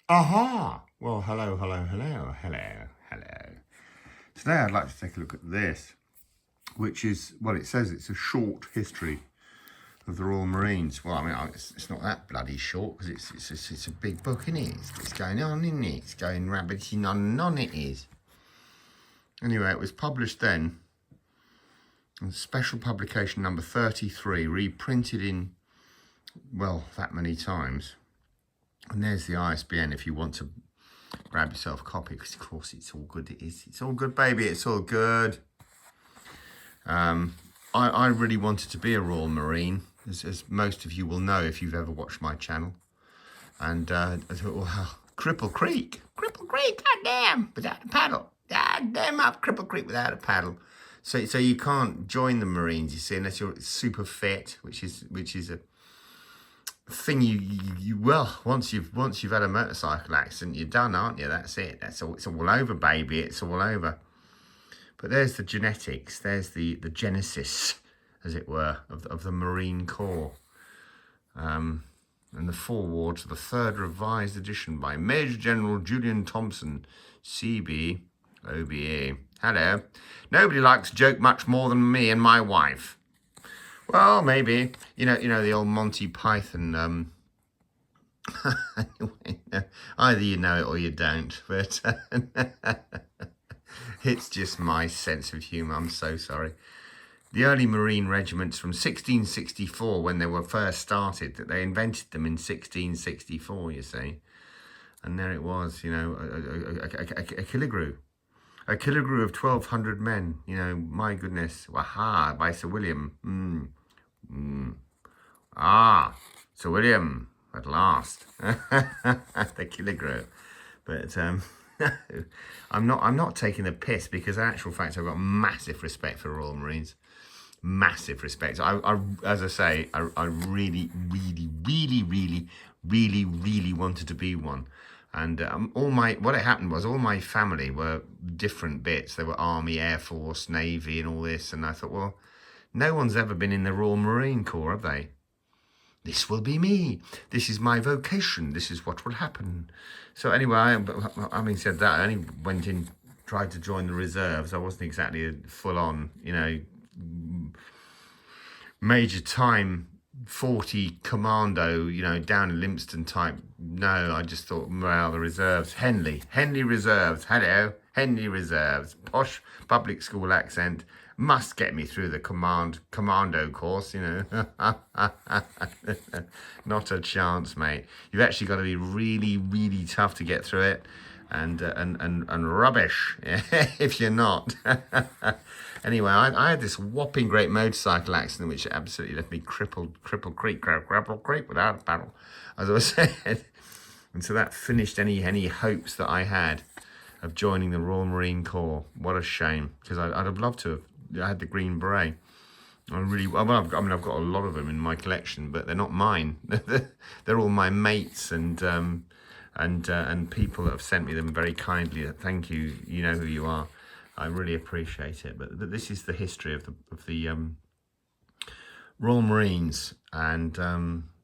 Aha! Well, hello, hello, hello, hello, hello. Today I'd like to take a look at this, which is, well, it says it's a short history of the Royal Marines. Well, I mean, it's not that bloody short, because it's a big book, isn't it? It's going on, isn't it? It's going rabbiting on and on, it is. Anyway, it was published then, in special publication number 33, reprinted in, well, that many times. And there's the ISBN if you want to grab yourself a copy, because of course it's all good. It is. It's all good, baby. It's all good. I really wanted to be a Royal Marine, as most of you will know if you've ever watched my channel. And I thought, well, Cripple Creek, goddamn, without a paddle. Goddamn up Cripple Creek without a paddle. So you can't join the Marines, you see, unless you're super fit, which is a thing you well, once you've had a motorcycle accident, you're done, aren't you? That's it. That's all. It's all over, baby. It's all over. But there's the genetics. There's the genesis, as it were, of the Marine Corps. And the foreword to the third revised edition by Major General Julian Thompson, CB, OBE. Hello. Nobody likes a joke much more than me and my wife. Well, maybe. You know the old Monty Python. Anyway, either you know it or you don't. But it's just my sense of humour. I'm so sorry. The early Marine regiments from 1664, when they were first started, that they invented them in 1664, you see. And there it was, a killigrew. A killigrew of 1,200 men, my goodness. Waha, by Sir William. Sir William, at last. The killigrew. But I'm not taking the piss, because in actual fact I've got massive respect for Royal Marines. Massive respect. I as I say, I really, really, really, really, really, really wanted to be one. And what had happened was all my family were different bits. They were Army, Air Force, Navy, and all this. And I thought, well, no one's ever been in the Royal Marine Corps, have they? This will be me. This is my vocation. This is what will happen. So anyway, having said that, I only went in, tried to join the reserves. I wasn't exactly a full-on, major time 40 commando, down in Lympston type. No, I just thought, well, the reserves. Henley Reserves. Hello, Henley Reserves. Posh public school accent. Must get me through the commando course, Not a chance, mate. You've actually got to be really, really tough to get through it. And rubbish if you're not. Anyway, I had this whopping great motorcycle accident, which absolutely left me crippled creek without a paddle, as I was saying. And so that finished any hopes that I had of joining the Royal Marine Corps. What a shame, because I'd have loved to have. I had the Green Beret. I've got a lot of them in my collection, but they're not mine. They're all my mates and people that have sent me them very kindly. Thank you. You know who you are. I really appreciate it. But this is the history of the Royal Marines. And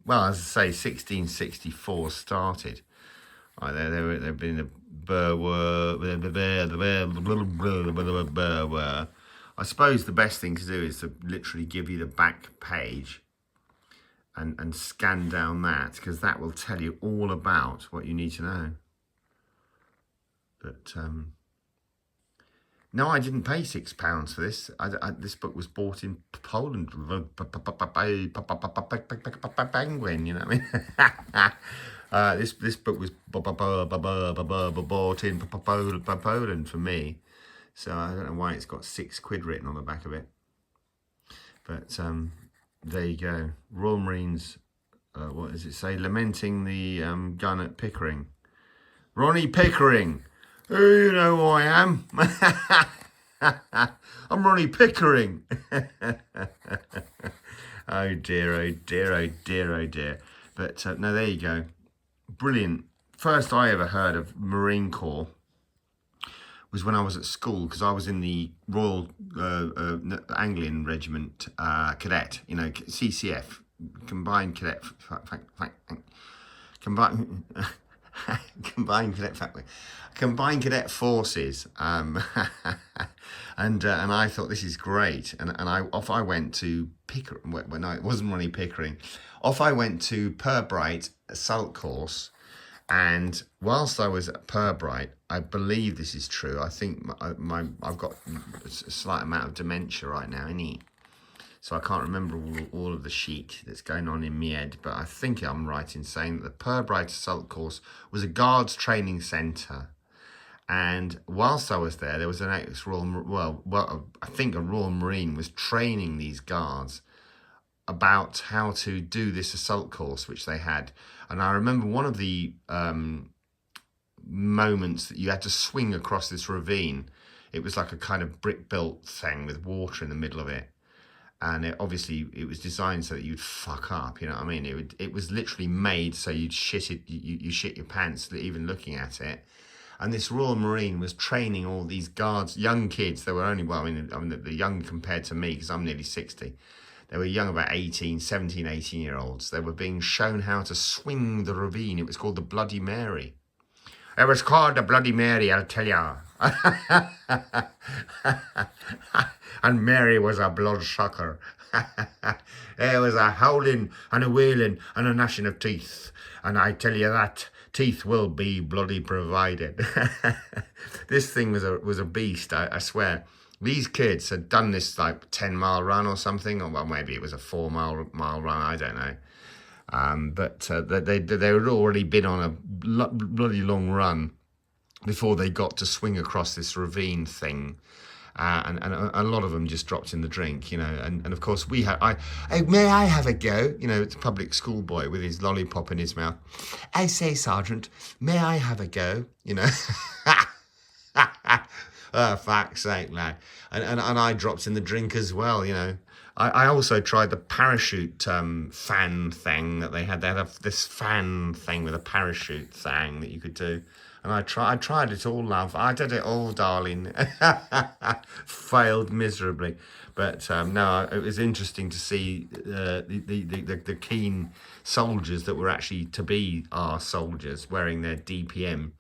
well, as I say, 1664 started. They've been the Boer. I suppose the best thing to do is to literally give you the back page and scan down that, because that will tell you all about what you need to know. But no, I didn't pay £6 for this. This book was bought in Poland. Penguin, you know what I mean? This book was bought in Poland for me. So I don't know why it's got £6 written on the back of it. But there you go. Royal Marines, what does it say? Lamenting the gun at Pickering. Ronnie Pickering. Oh, you know who I am. I'm Ronnie Pickering. Oh dear, oh dear, oh dear, oh dear. But no, there you go. Brilliant. First I ever heard of Marine Corps was when I was at school, because I was in the Royal Anglian Regiment Cadet, CCF, Combined Cadet, Combined, Combined cadet forces, and I thought this is great, and I went to Pickering. Well, no, it wasn't really Pickering. Off I went to Pirbright assault course, and whilst I was at Pirbright, I believe this is true. I think I've got a slight amount of dementia right now, innit? So I can't remember all of the shit that's going on in my head, but I think I'm right in saying that the Pirbright assault course was a guards training centre. And whilst I was there was an ex-Royal, I think a Royal Marine was training these guards about how to do this assault course, which they had. And I remember one of the moments that you had to swing across this ravine. It was like a kind of brick-built thing with water in the middle of it. And it was designed so that you'd fuck up, you know what I mean? It was literally made so you'd shit it, you shit your pants even looking at it. And this Royal Marine was training all these guards, young kids. They were only, they're young compared to me because I'm nearly 60. They were young, about 17, 18-year-olds. They were being shown how to swing the ravine. It was called the Bloody Mary. It was called the Bloody Mary, I'll tell ya. And Mary was a bloodsucker. There was a howling and a wailing and a gnashing of teeth. And I tell you that, teeth will be bloody provided. This thing was a beast, I swear. These kids had done this like 10-mile run or something, or well, maybe it was a 4-mile run, I don't know. But they had already been on a bloody long run before they got to swing across this ravine thing. And a lot of them just dropped in the drink, you know. And of course we had, may I have a go? You know, it's a public school boy with his lollipop in his mouth. I say, Sergeant, may I have a go? You know. Oh, fuck's sake, lad. And I dropped in the drink as well, you know. I also tried the parachute fan thing that they had. They had this fan thing with a parachute thing that you could do. And I tried it all, love. I did it all, darling. Failed miserably. But no, it was interesting to see the keen soldiers that were actually to be our soldiers wearing their DPM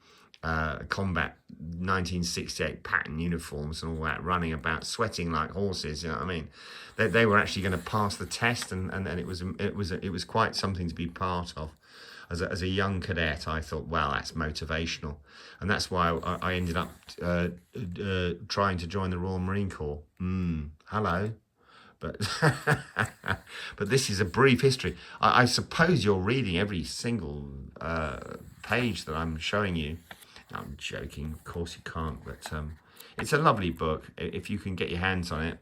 combat 1968 pattern uniforms and all that, running about, sweating like horses. You know what I mean? They were actually going to pass the test, and it was quite something to be part of. As a young cadet, I thought, well, that's motivational, and that's why I ended up trying to join the Royal Marine Corps. Hello, but but this is a brief history. I suppose you're reading every single page that I'm showing you. I'm joking, of course you can't, but it's a lovely book if you can get your hands on it.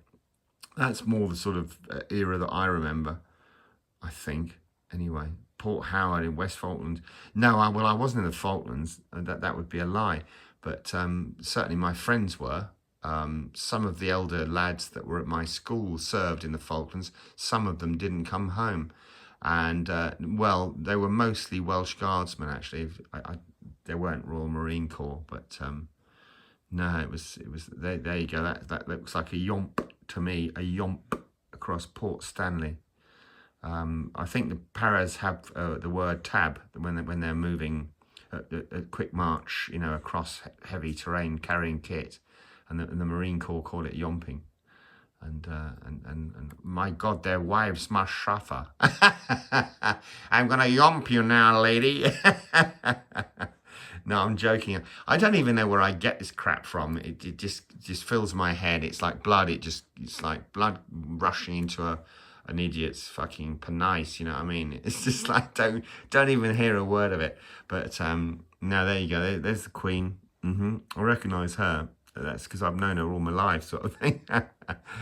That's more the sort of era that I remember, I think. Anyway, Port Howard in West Falklands. No, I wasn't in the Falklands. That would be a lie. But certainly my friends were. Some of the elder lads that were at my school served in the Falklands. Some of them didn't come home. And, well, they were mostly Welsh Guardsmen, actually. They weren't Royal Marine Corps, but no, it was. There you go. That looks like a yomp to me, a yomp across Port Stanley. I think the paras have the word tab when they're moving at quick march, you know, across heavy terrain carrying kit, and the Marine Corps call it yomping. And my God, their wives must suffer. I'm gonna yomp you now, lady. No, I'm joking. I don't even know where I get this crap from. It just fills my head. It's like blood. It's like blood rushing into an idiot's fucking penise. You know what I mean? It's just like don't even hear a word of it. But no, there you go. There's the Queen. I recognise her. That's because I've known her all my life, sort of thing.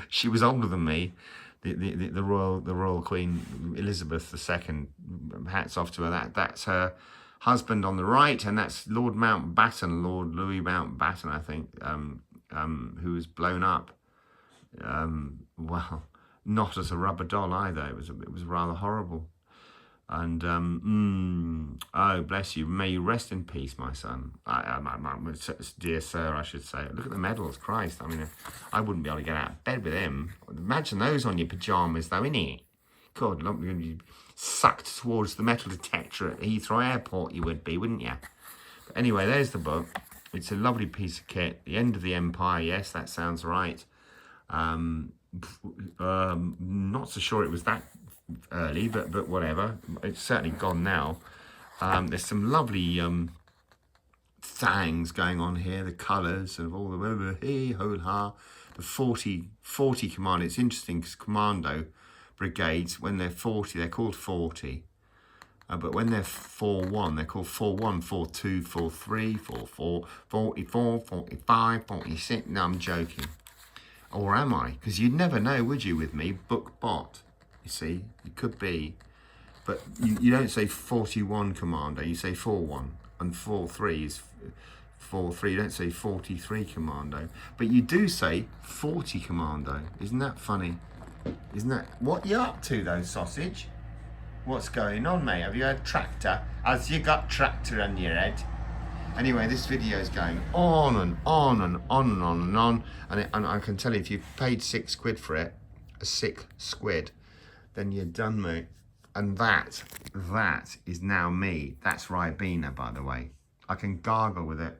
She was older than me. The royal Queen Elizabeth II. Hats off to her. That's her husband on the right, and that's Lord Mountbatten, Lord Louis Mountbatten, I think, who was blown up. Well, not as a rubber doll either. It was rather horrible. And oh, bless you. May you rest in peace, my son. Dear sir, I should say. Look at the medals, Christ. I mean, I wouldn't be able to get out of bed with him. Imagine those on your pajamas, though, innit? God, sucked towards the metal detector at Heathrow Airport, you would be, wouldn't you? But anyway, there's the book. It's a lovely piece of kit. The End of the Empire, yes, that sounds right. Not so sure it was that early, but whatever. It's certainly gone now. There's some lovely things going on here, the colours of all the hey ho ha, the 40 commando. It's interesting because commando brigades, when they're 40, they're called 40. But when they're 41, they're called 41, 42, 43, 44, 44, 45, 46. No, I'm joking. Or am I? Because you'd never know, would you, with me? Book bot. You see, it could be. But you don't say 41 commando, you say 41. And 43 is 43. You don't say 43 commando. But you do say 40 commando. Isn't that funny? Isn't that... What you up to, though, sausage? What's going on, mate? Have you had tractor? Has you got tractor on your head? Anyway, this video is going on and on and on and on and on. And I can tell you, if you paid £6 for it, a £6, then you're done, mate. And that is now me. That's Ribena, by the way. I can gargle with it.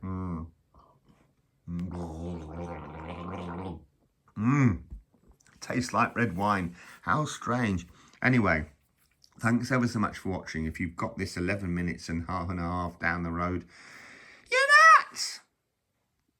Tastes like red wine. How strange. Anyway, thanks ever so much for watching. If you've got this 11 minutes and half down the road, you're nuts!